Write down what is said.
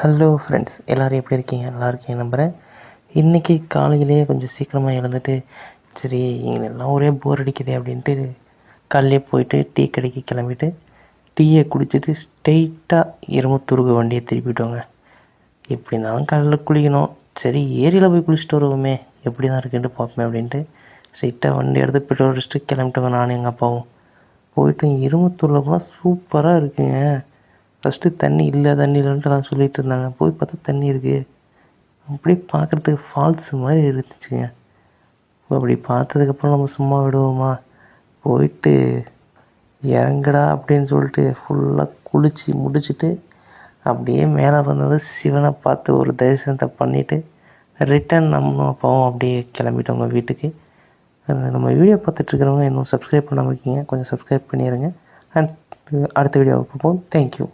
Hello friends, எல்லோரும் எப்படி இருக்கீங்க? நல்லா இருக்கீங்க நம்புகிறேன். இன்றைக்கி காலையிலேயே கொஞ்சம் சீக்கிரமாக எழுந்துட்டு, சரி எல்லாம் ஒரே போர் அடிக்குது அப்படின்ட்டு காலையிலே போயிட்டு டீ கடைக்கு கிளம்பிட்டு டீயை குடிச்சிட்டு ஸ்ட்ரெயிட்டாக இரும்புத்தூருக்கு வண்டியை திருப்பிட்டோங்க. எப்படி இருந்தாலும் காலையில் குளிக்கணும், சரி ஏரியில் போய் குளிச்சுட்டு வருவோமே, எப்படி தான் இருக்குன்ட்டு பார்ப்போமே அப்படின்ட்டு ஸ்ட்ரெயிட்டாக வண்டி எடுத்து பெட்ரோல் அடிச்சுட்டு கிளம்பிட்டோங்க. நானும் எங்கள் அப்பாவும் போயிட்டு இரும்புத்தூரில் போனால் சூப்பராக இருக்குங்க. ஃபஸ்ட்டு தண்ணி இல்லைன்ட்டு நான் சொல்லிகிட்டு இருந்தாங்க. போய் பார்த்தா தண்ணி இருக்குது. அப்படியே பார்க்குறதுக்கு ஃபால்ஸ் மாதிரி இருந்துச்சுங்க. அப்படி பார்த்ததுக்கப்புறம் நம்ம சும்மா விடுவோமா, போயிட்டு இறங்குடா அப்படின்னு சொல்லிட்டு ஃபுல்லாக குளித்து முடிச்சுட்டு அப்படியே மேலே வந்தது சிவனை பார்த்து ஒரு தரிசனத்தை பண்ணிவிட்டு ரிட்டன் நம்ம அப்பாவும் அப்படியே கிளம்பிட்டோங்க வீட்டுக்கு. நம்ம வீடியோ பார்த்துட்ருக்கிறவங்க இன்னும் சப்ஸ்கிரைப் பண்ணாமல் இருக்கீங்க, கொஞ்சம் சப்ஸ்கிரைப் பண்ணிடுங்க. அண்ட் அடுத்த வீடியோவை பார்ப்போம். தேங்க்யூ.